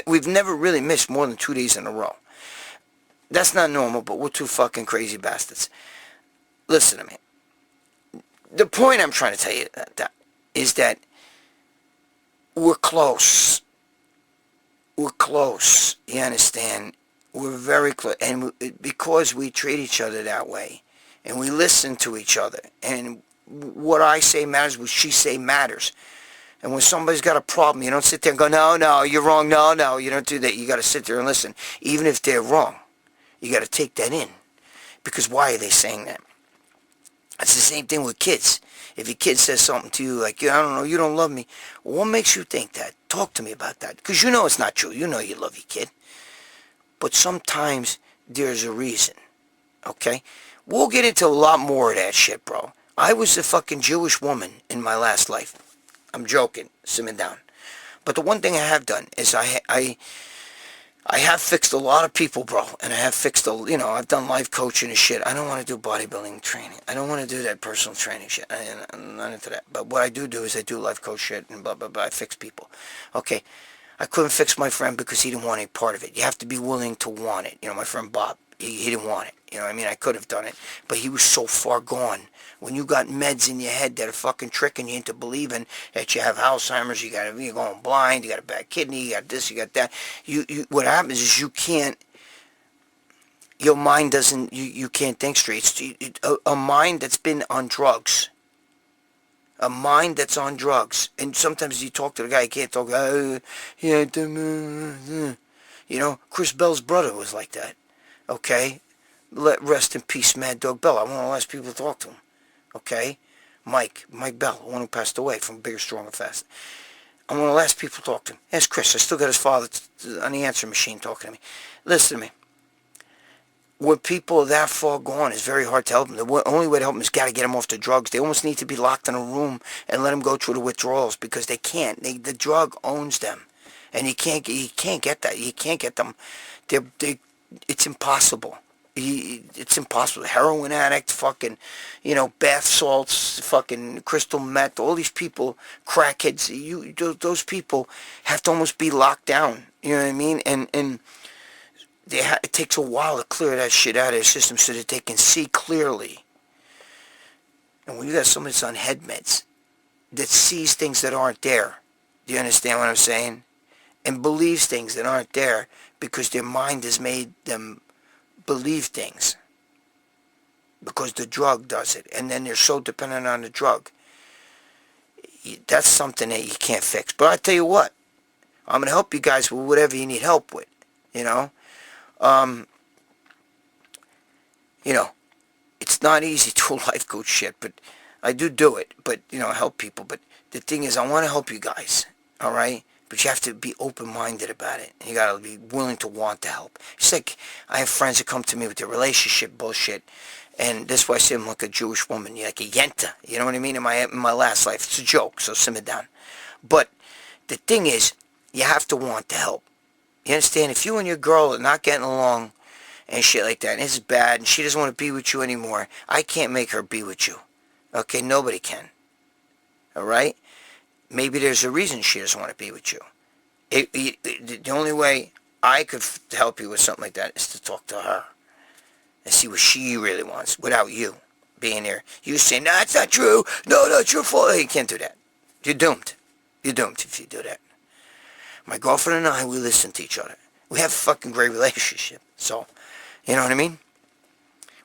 we've never really missed more than 2 days in a row. That's not normal, but we're two fucking crazy bastards. Listen to me. The point I'm trying to tell you is that we're close. We're close. You understand? We're very close. And because we treat each other that way, and we listen to each other, and what I say matters, what she say matters. And when somebody's got a problem, you don't sit there and go, no, you're wrong, no, you don't do that. You got to sit there and listen. Even if they're wrong, you got to take that in. Because why are they saying that? It's the same thing with kids. If your kid says something to you like, I don't know, you don't love me, well, what makes you think that? Talk to me about that. Because you know it's not true. You know you love your kid. But sometimes there's a reason. Okay? We'll get into a lot more of that shit, bro. I was a fucking Jewish woman in my last life. I'm joking. Simmer down. But the one thing I have done is I have fixed a lot of people, bro, and I have fixed, you know, I've done life coaching and shit. I don't want to do bodybuilding training. I don't want to do that personal training shit. I'm not into that. But what I do is I do life coach shit and blah, blah, blah. I fix people. Okay, I couldn't fix my friend because he didn't want any part of it. You have to be willing to want it. You know, my friend Bob, he didn't want it. You know what I mean? I could have done it, but he was so far gone. When you got meds in your head that are fucking tricking you into believing that you have Alzheimer's, you're going blind, you got a bad kidney, you got this, you got that. What happens is you can't, your mind doesn't, you can't think straight. A mind that's been on drugs. A mind that's on drugs. And sometimes you talk to the guy, you can't talk, you know, Chris Bell's brother was like that. Okay? Rest in peace, Mad Dog Bell. I want the last people to talk to him. Okay? Mike Bell, the one who passed away from Bigger, Stronger, Faster. I'm one of the last people to talk to him. Ask Chris. I still got his father on the answer machine talking to me. Listen to me. When people are that far gone, it's very hard to help them. The only way to help them is got to get them off the drugs. They almost need to be locked in a room and let them go through the withdrawals because they can't. The drug owns them. And you can't get that. You can't get them. It's impossible. It's impossible. Heroin addict, fucking, you know, bath salts, fucking crystal meth, all these people, crackheads, those people have to almost be locked down. You know what I mean? And it takes a while to clear that shit out of their system so that they can see clearly. And when you got somebody that's on head meds that sees things that aren't there, do you understand what I'm saying? And believes things that aren't there because their mind has made them believe things because the drug does it, and then they're so dependent on the drug. That's something that you can't fix. But I tell you what, I'm gonna help you guys with whatever you need help with. You know, it's not easy to do life coach shit, but I do it. But you know, help people. But the thing is, I want to help you guys. All right. But you have to be open-minded about it. You got to be willing to want to help. It's like I have friends that come to me with their relationship bullshit, and that's why I say I'm like a Jewish woman. You're like a yenta. You know what I mean? In my last life. It's a joke, so simmer down. But the thing is, you have to want to help. You understand? If you and your girl are not getting along and shit like that, and it's bad, and she doesn't want to be with you anymore, I can't make her be with you. Okay? Nobody can. All right? Maybe there's a reason she doesn't want to be with you. The only way I could help you with something like that is to talk to her. and see what she really wants without you being there. You saying, no, it's not true. No, that's your fault. You can't do that. You're doomed. You're doomed if you do that. My girlfriend and I, we listen to each other. We have a fucking great relationship. So, you know what I mean?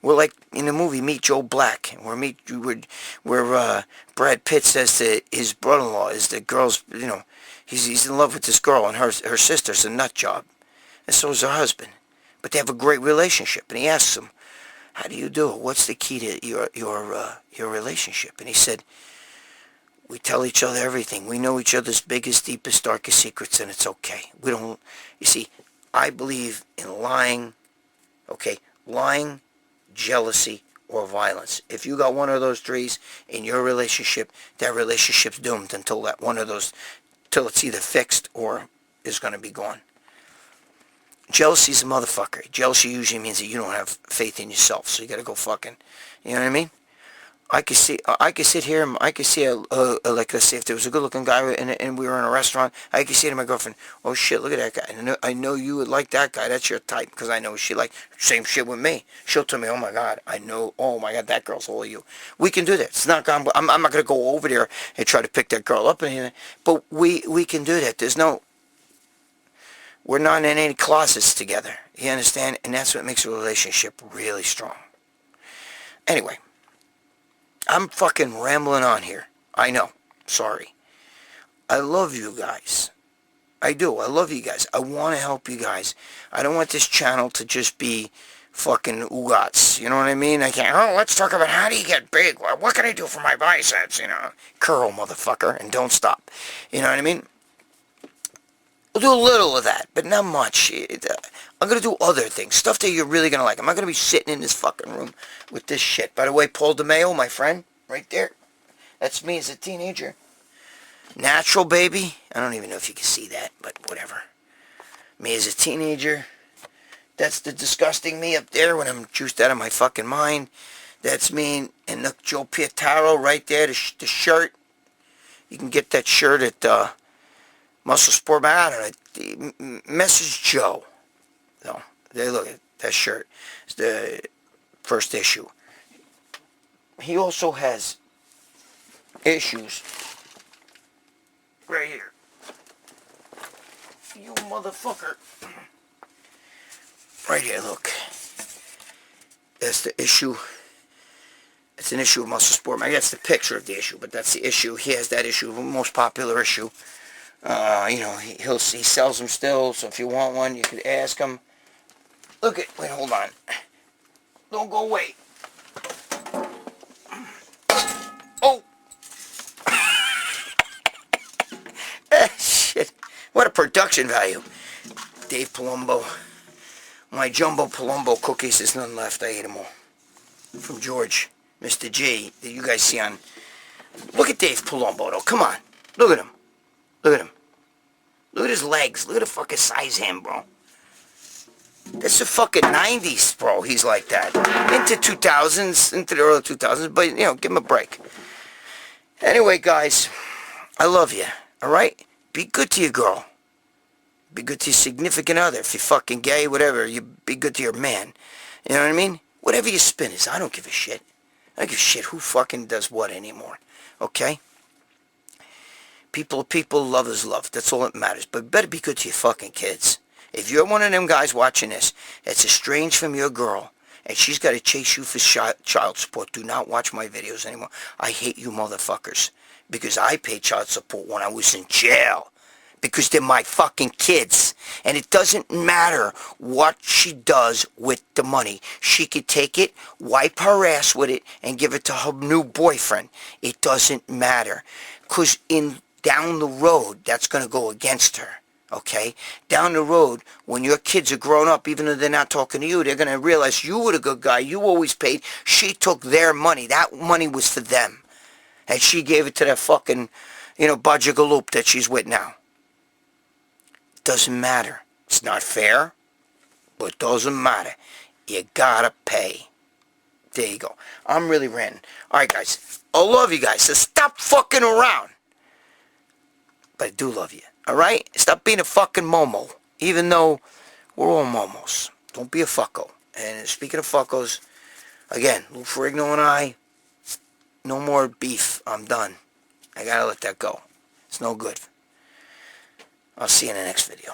We're like in the movie Meet Joe Black, where Brad Pitt says to his brother-in-law, is the girl's, you know, he's in love with this girl, and her sister's a nut job, and so is her husband. But they have a great relationship, and he asks him, how do you do it? What's the key to your relationship? And he said, we tell each other everything. We know each other's biggest, deepest, darkest secrets, and it's okay. We don't, you see, I believe in lying, okay, lying, jealousy, or violence. If you got one of those threes in your relationship, that relationship's doomed until that one of those, till it's either fixed or is going to be gone. Jealousy's a motherfucker. Jealousy usually means that you don't have faith in yourself, so you got to go fucking, you know what I mean? I could sit here, and I could see, like, let's say if there was a good-looking guy and we were in a restaurant, I could say to my girlfriend, oh shit, look at that guy. I know you would like that guy. That's your type, because I know she like, same shit with me. She'll tell me, oh my God, I know, oh my God, that girl's all you. We can do that. It's not, I'm not going to go over there and try to pick that girl up, but we can do that. There's no, we're not in any closets together. You understand? And that's what makes a relationship really strong. Anyway. I'm fucking rambling on here. I know. Sorry. I love you guys. I do. I love you guys. I want to help you guys. I don't want this channel to just be fucking oogats. You know what I mean? I can't, oh, let's talk about how do you get big? What can I do for my biceps? You know, curl, motherfucker, and don't stop. You know what I mean? We'll do a little of that, but not much. I'm going to do other things, stuff that you're really going to like. I'm not going to be sitting in this fucking room with this shit. By the way, Paul DeMeo, my friend, right there. That's me as a teenager. Natural, baby. I don't even know if you can see that, but whatever. Me as a teenager. That's the disgusting me up there when I'm juiced out of my fucking mind. That's me and look, Joe Pietaro right there, the shirt. You can get that shirt at Muscle Sport, I don't know, Message Joe. No, they look at that shirt. It's the first issue. He also has issues right here. You motherfucker. Right here, look. That's the issue. It's an issue of Muscle Sport. That's the picture of the issue, but that's the issue. He has that issue, the most popular issue. You know, he sells them still, so if you want one, you could ask him. Look at, wait, hold on. Don't go away. Oh! Shit. What a production value. Dave Palumbo. My Jumbo Palumbo cookies, there's none left. I ate them all. From George, Mr. G, that you guys see on. Look at Dave Palumbo, though. Come on. Look at him. Look at him. Look at his legs. Look at the fucking size of him, bro. That's the fucking 90s, bro. He's like that. Into 2000s, into the early 2000s, but, you know, give him a break. Anyway, guys, I love you, all right? Be good to your girl. Be good to your significant other. If you're fucking gay, whatever, you be good to your man. You know what I mean? Whatever your spin is, I don't give a shit. I don't give a shit who fucking does what anymore, okay? People are people, love is love. That's all that matters. But better be good to your fucking kids. If you're one of them guys watching this, that's estranged from your girl, and she's got to chase you for child support, do not watch my videos anymore. I hate you motherfuckers. Because I paid child support when I was in jail. Because they're my fucking kids. And it doesn't matter what she does with the money. She could take it, wipe her ass with it, and give it to her new boyfriend. It doesn't matter. Because down the road, that's going to go against her. Okay? Down the road, when your kids are grown up, even though they're not talking to you, they're going to realize you were the good guy. You always paid. She took their money. That money was for them. And she gave it to that fucking, you know, Bajagaloop that she's with now. It doesn't matter. It's not fair, but it doesn't matter. You gotta pay. There you go. I'm really ranting. Alright, guys. I love you guys. So stop fucking around. But I do love you. Alright? Stop being a fucking momo. Even though we're all momos. Don't be a fucko. And speaking of fuckos, again, Lou Ferrigno and I, no more beef. I'm done. I gotta let that go. It's no good. I'll see you in the next video.